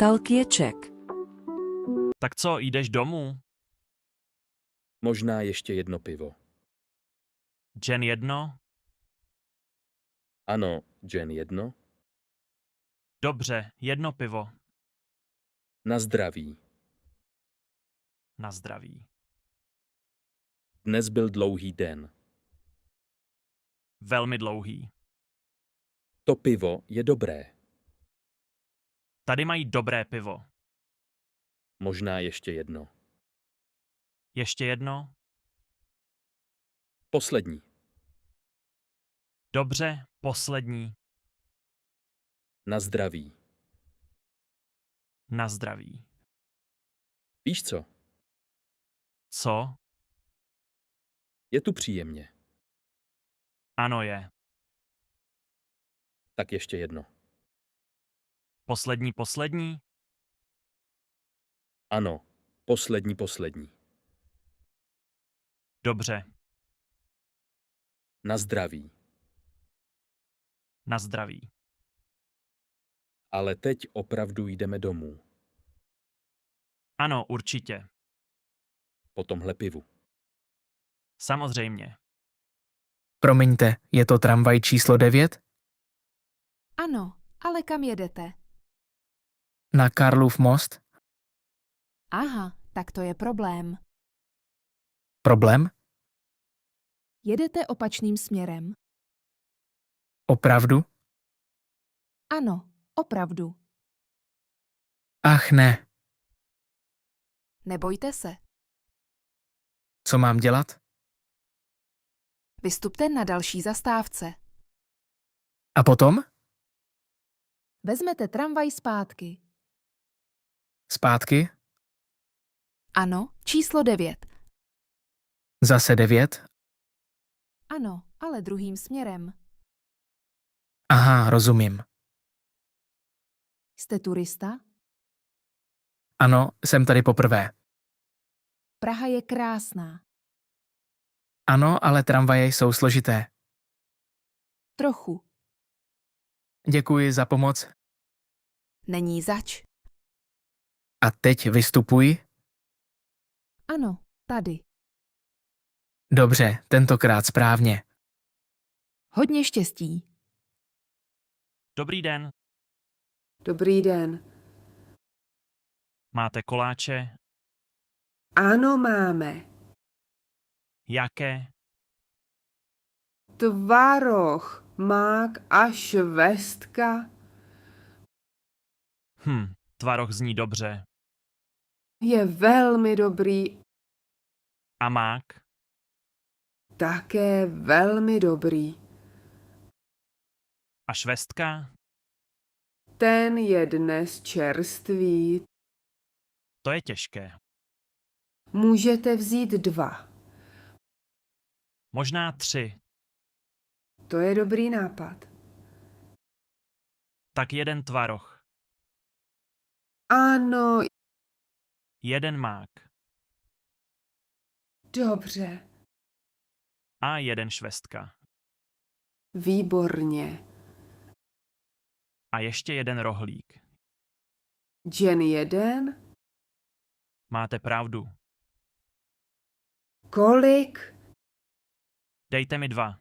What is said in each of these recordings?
Talkieček. Tak co, jdeš domů? Možná ještě jedno pivo. Jen jedno? Ano, Jen jedno. Dobře, jedno pivo. Na zdraví. Na zdraví. Dnes byl dlouhý den. Velmi dlouhý. To pivo je dobré. Tady mají dobré pivo. Možná ještě jedno. Ještě jedno? Poslední. Dobře, poslední. Na zdraví. Na zdraví. Víš co? Co? Je tu příjemně. Ano je. Tak ještě jedno. Poslední, poslední? Ano, poslední. Dobře. Na zdraví. Na zdraví. Ale teď opravdu jdeme domů. Ano, určitě. Po tomhle pivu. Samozřejmě. Promiňte, je to tramvaj číslo 9? Ano, ale kam jedete? Na Karlův most? Aha, tak to je problém. Problém? Jedete opačným směrem. Opravdu? Ano, opravdu. Ach ne, Nebojte se. co mám dělat? Vystupte na další zastávce. A potom? Vezmete tramvaj zpátky. Zpátky? Ano, číslo 9. Zase 9? Ano, ale druhým směrem. Aha, rozumím. Jste turista? Ano, jsem tady poprvé. Praha je krásná. Ano, ale tramvaje jsou složité. Trochu. Děkuji za pomoc. Není zač. A teď vystupuji? Ano, tady. Dobře, tentokrát správně. Hodně štěstí. Dobrý den. Dobrý den. Máte koláče? Ano, máme. Jaké? Tvaroh, mák a švestka. Tvaroh zní dobře. Je velmi dobrý, A mák? také velmi dobrý. A švestka? Ten je dnes čerstvý. To je těžké. Můžete vzít 2. Možná 3. To je dobrý nápad. Tak jeden tvaroh. Ano, Jeden mák. dobře. A jeden švestka. Výborně. A ještě jeden rohlík. Jen 1? Máte pravdu. Kolik? Dejte mi 2.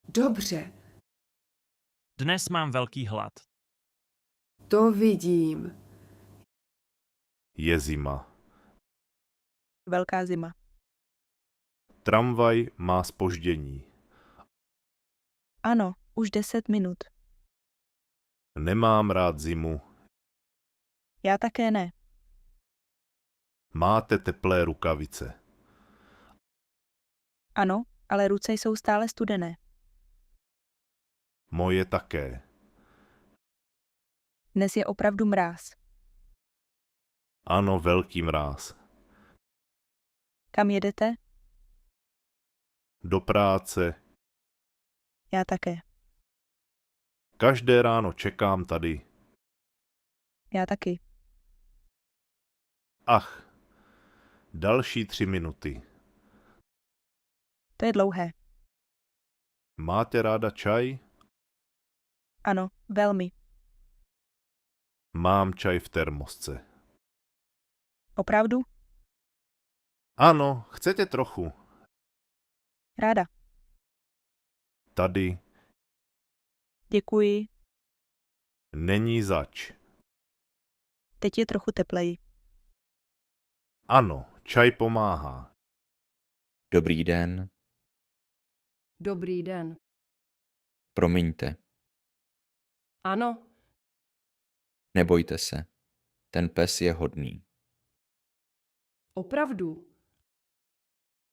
Dobře, Dnes mám velký hlad. to vidím. Je zima. Velká zima. Tramvaj má zpoždění. Ano, už 10 minut. Nemám rád zimu. Já také ne. Máte teplé rukavice. Ano, ale ruce jsou stále studené. Moje také. Dnes je opravdu mráz. Ano, velký mráz. Kam jedete? Do práce. Já také. Každé ráno čekám tady. Já taky. Ach, další 3 minuty. To je dlouhé. Máte ráda čaj? Ano, velmi. Mám čaj v termosce. Opravdu? Ano, chcete trochu? Ráda. Tady. Děkuji. Není zač. Teď je trochu tepleji. Ano, čaj pomáhá. Dobrý den. Dobrý den. Promiňte. Ano, Nebojte se. Ten pes je hodný. opravdu.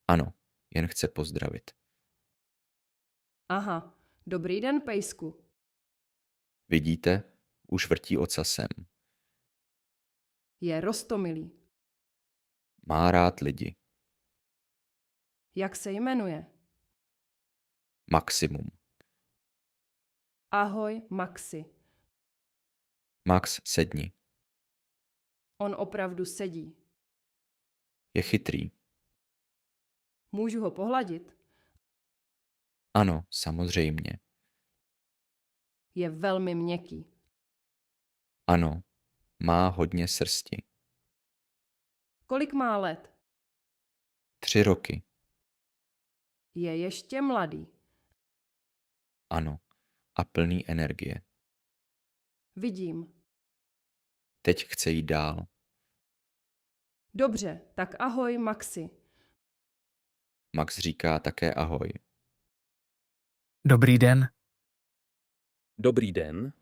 Ano, jen chce pozdravit. Aha, dobrý den, pejsku. Vidíte? Už vrtí ocasem. Je roztomilý. Má rád lidi. Jak se jmenuje? Maximum. Ahoj, Maxi. Max, sedni. On opravdu sedí. Je chytrý. Můžu ho pohladit? Ano, samozřejmě. Je velmi měkký. Ano, má hodně srsti. Kolik má let? 3 roky. Je ještě mladý. Ano. A plný energie. Vidím. Teď chce jít dál. Dobře, tak ahoj, Maxi. Max říká také ahoj. Dobrý den, Dobrý den.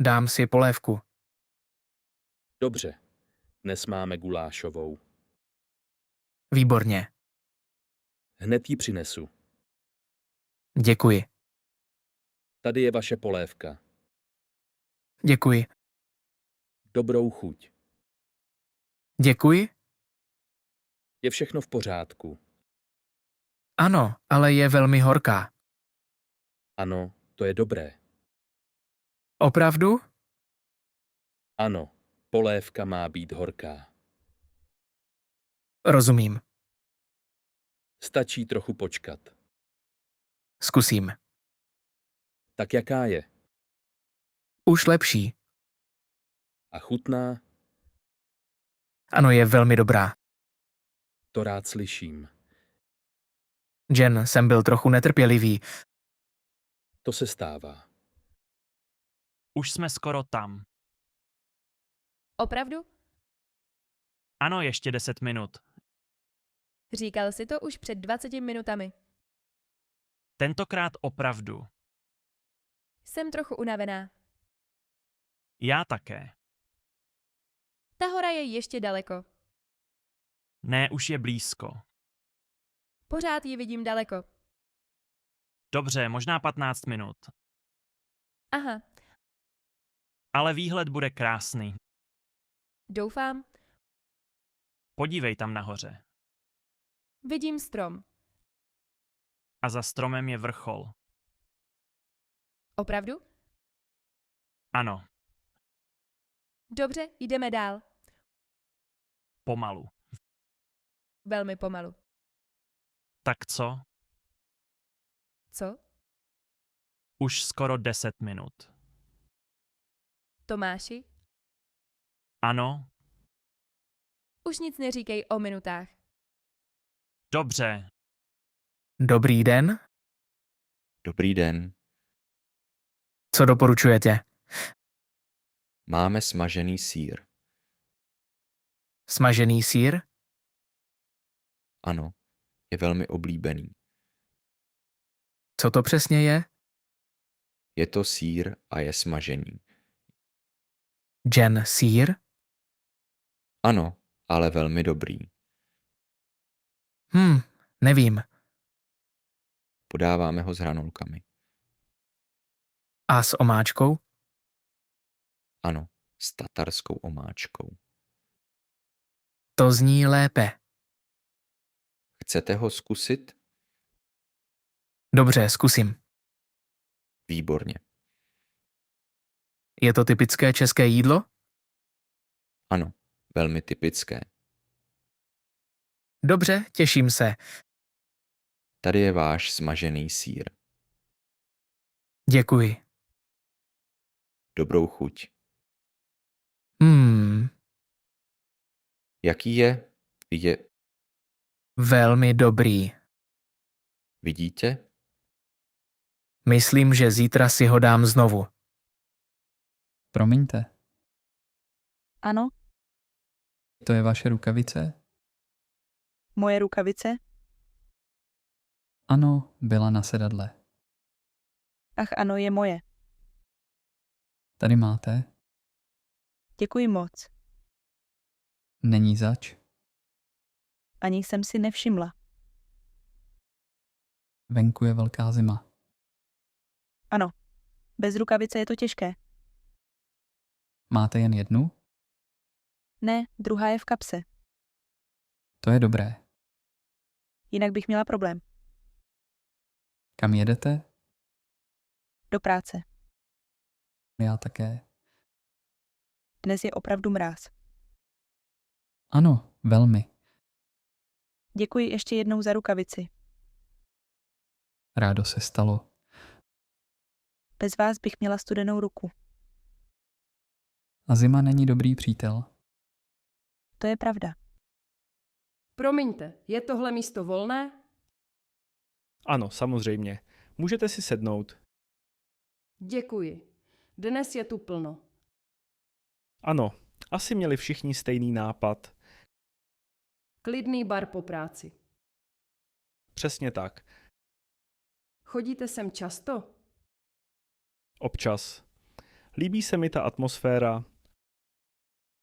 dám si polévku. Dobře. Dnes máme gulášovou. Výborně, Hned ji přinesu. děkuji, Tady je vaše polévka. děkuji, Dobrou chuť. děkuji. Je všechno v pořádku. Ano, ale je velmi horká. Ano, to je dobré. Opravdu? Ano, polévka má být horká. Rozumím, Stačí trochu počkat. zkusím. Tak jaká je? Už lepší. A chutná? Ano, je velmi dobrá. To rád slyším. Jen jsem byl trochu netrpělivý. To se stává. Už jsme skoro tam. Opravdu? Ano, ještě 10 minut. Říkal si to už před 20 minutami. Tentokrát opravdu. Jsem trochu unavená. Já také. Ta hora je ještě daleko. Ne, už je blízko. Pořád ji vidím daleko. Dobře, možná 15 minut. Aha, Ale výhled bude krásný. doufám. Podívej tam nahoře. Vidím strom. A za stromem je vrchol. Opravdu? Ano, Dobře, jdeme dál. pomalu. Velmi pomalu. Tak co? Co? Už skoro 10 minut. Tomáši? Ano, Už nic neříkej o minutách. dobře. Dobrý den, Dobrý den. co doporučujete? Máme smažený sýr. Smažený sýr? Ano, je velmi oblíbený. Co to přesně je? Je to sýr a je smažený. Jen sýr? Ano, ale velmi dobrý. Nevím. Podáváme ho s hranolkami. A s omáčkou? Ano, s tatarskou omáčkou. To zní lépe. Chcete ho zkusit? Dobře, zkusím. Výborně. Je to typické české jídlo? Ano, velmi typické. Dobře, těším se. Tady je váš smažený sýr. Děkuji. Dobrou chuť. Jaký je? Velmi dobrý. Vidíte? Myslím, že zítra si ho dám znovu. Promiňte, Ano, to je vaše rukavice? moje rukavice? Ano, byla na sedadle. Ach ano, je moje. Tady máte. Děkuji moc. Není zač. Ani jsem si nevšimla. Venku je velká zima. Ano, bez rukavice je to těžké. Máte jen jednu? Ne, druhá je v kapse. To je dobré. Jinak bych měla problém. Kam jedete? Do práce. Já také. Dnes je opravdu mráz. Ano, velmi. Děkuji ještě jednou za rukavici. Rádo se stalo. Bez vás bych měla studenou ruku. A zima není dobrý přítel. To je pravda. Promiňte, je tohle místo volné? Ano, samozřejmě. Můžete si sednout. Děkuji. Dnes je tu plno. Ano, asi měli všichni stejný nápad. Klidný bar po práci. Přesně tak. Chodíte sem často? Občas. Líbí se mi ta atmosféra.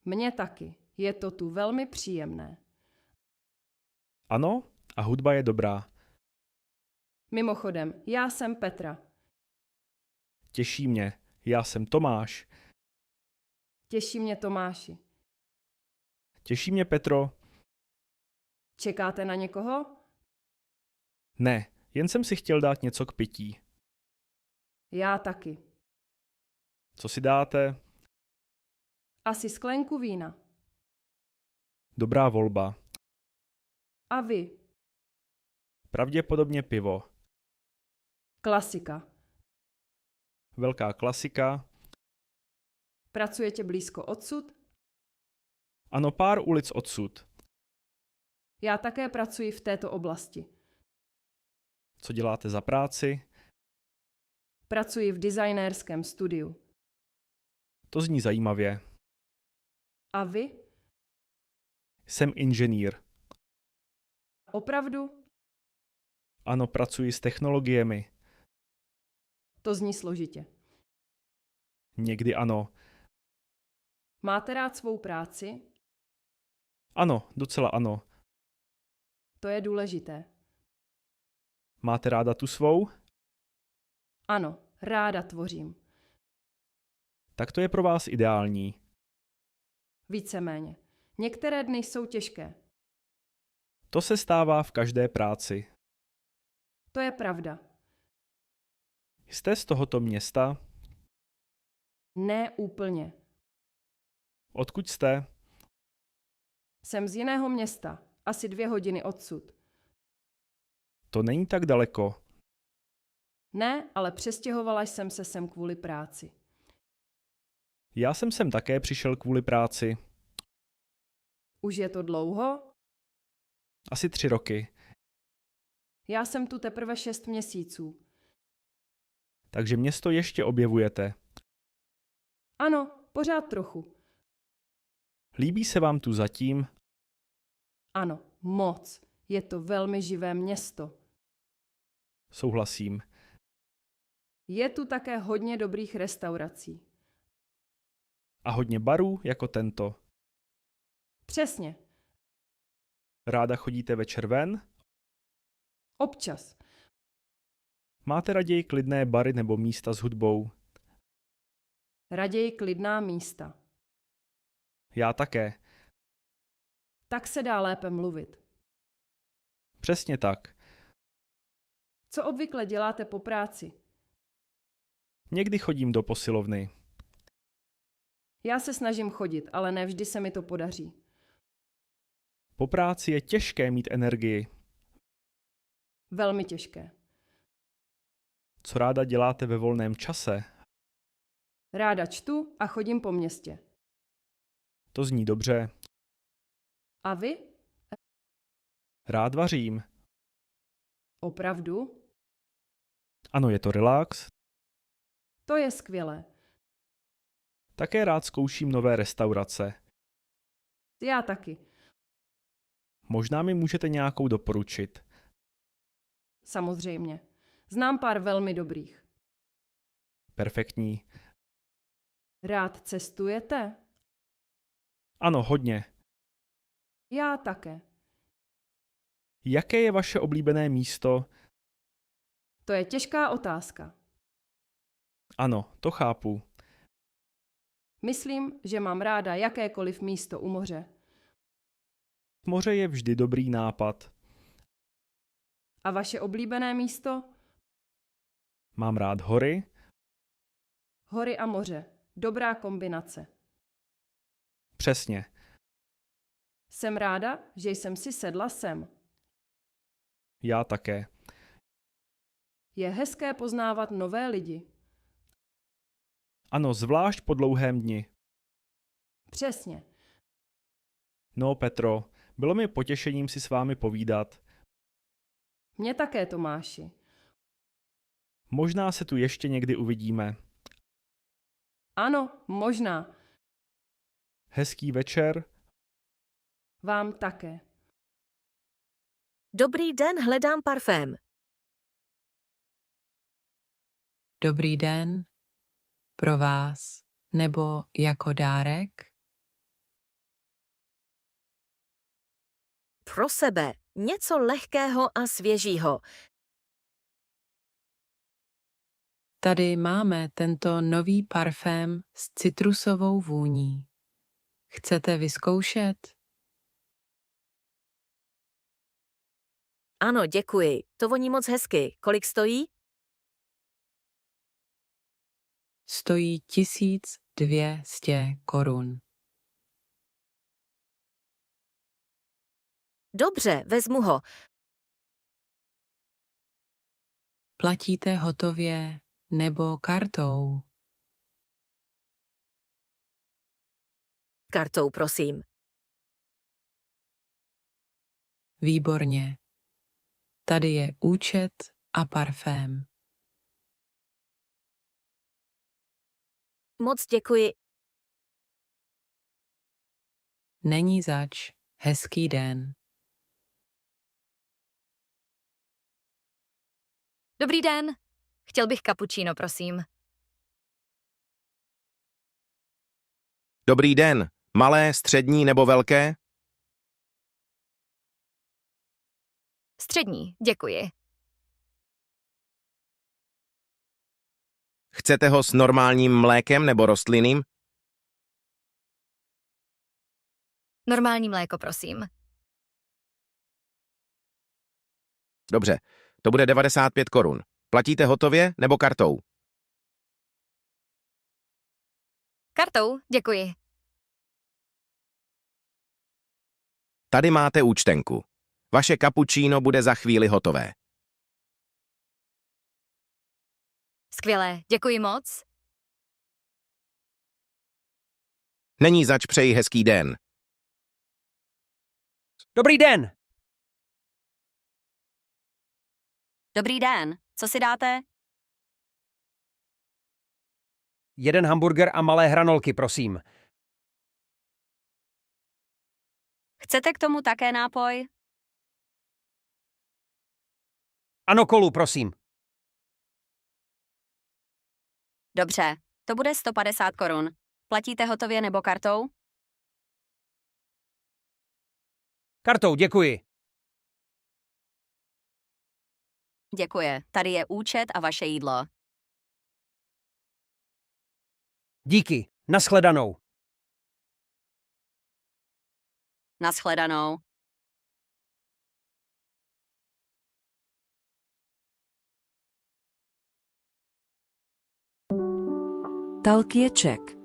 Mně taky. Je to tu velmi příjemné. Ano, a hudba je dobrá. Mimochodem, já jsem Petra. Těší mě. Já jsem Tomáš. Těší mě Tomáši. Těší mě Petro. Čekáte na někoho? Ne, jen jsem si chtěl dát něco k pití. Já taky. Co si dáte? Asi sklenku vína. Dobrá volba. A vy? Pravděpodobně pivo. Klasika. Velká klasika. Pracujete blízko odsud? Ano, pár ulic odsud. Já také pracuji v této oblasti. Co děláte za práci? Pracuji v designérském studiu. To zní zajímavě. A vy? Jsem inženýr. Opravdu? Ano, pracuji s technologiemi. To zní složitě. Někdy ano. Máte rád svou práci? Ano, docela ano. To je důležité. Máte ráda tu svou? Ano, ráda tvořím. Tak to je pro vás ideální. Víceméně. Některé dny jsou těžké. To se stává v každé práci. To je pravda. Jste z tohoto města? Ne úplně. Odkud jste? Jsem z jiného města, asi 2 hodiny odsud. To není tak daleko. Ne, ale přestěhovala jsem se sem kvůli práci. Já jsem sem také přišel kvůli práci. Už je to dlouho? Asi 3 roky. Já jsem tu teprve 6 měsíců. Takže město ještě objevujete. Ano, pořád trochu. Líbí se vám tu zatím? Ano, moc. Je to velmi živé město. Souhlasím. Je tu také hodně dobrých restaurací. A hodně barů jako tento. Přesně. Ráda chodíte večer ven? Občas. Máte raději klidné bary nebo místa s hudbou? Raději klidná místa. Já také. Tak se dá lépe mluvit. Přesně tak. Co obvykle děláte po práci? Někdy chodím do posilovny. Já se snažím chodit, ale ne vždy se mi to podaří. Po práci je těžké mít energii. Velmi těžké. Co ráda děláte ve volném čase? Ráda čtu a chodím po městě. To zní dobře. A vy? Rád vařím. Opravdu? Ano, je to relax. To je skvělé. Také rád zkouším nové restaurace. Já taky. Možná mi můžete nějakou doporučit. Samozřejmě. Znám pár velmi dobrých. Perfektní. Rád cestujete? Ano, hodně. Já také. Jaké je vaše oblíbené místo? To je těžká otázka. Ano, to chápu. Myslím, že mám ráda jakékoliv místo u moře. Moře je vždy dobrý nápad. A vaše oblíbené místo? Mám rád hory. Hory a moře. Dobrá kombinace. Přesně. Jsem ráda, že jsem si sedla sem. Já také. Je hezké poznávat nové lidi. Ano, zvlášť po dlouhém dni. Přesně. No, Petro, bylo mi potěšením si s vámi povídat. Mně také, Tomáši. Možná se tu ještě někdy uvidíme. Ano, možná. Hezký večer. Vám také. Dobrý den, hledám parfém. Dobrý den. Pro vás. Nebo jako dárek? Pro sebe. Něco lehkého a svěžího. Tady máme tento nový parfém s citrusovou vůní. Chcete vyzkoušet? Ano, děkuji. To voní moc hezky. Kolik stojí? Stojí 1200 korun. Dobře, vezmu ho. Platíte hotově nebo kartou? Kartou, prosím. Výborně. Tady je účet a parfém. Moc děkuji. Není zač. Hezký den. Dobrý den. Chtěl bych cappuccino, prosím. Dobrý den. Malé, střední nebo velké? Střední, děkuji. Chcete ho s normálním mlékem nebo rostlinným? Normální mléko, prosím. Dobře, to bude 95 korun. Platíte hotově nebo kartou? Kartou, děkuji. Tady máte účtenku. Vaše cappuccino bude za chvíli hotové. Skvělé, děkuji moc. Není zač, přeji hezký den. Dobrý den! Dobrý den, co si dáte? Jeden hamburger a malé hranolky, prosím. Chcete k tomu také nápoj? Ano, kolu, prosím. Dobře, to bude 150 korun. Platíte hotově nebo kartou? Kartou, děkuji. Děkuji, tady je účet a vaše jídlo. Díky. Naschledanou. Naschledanou. Talkie check.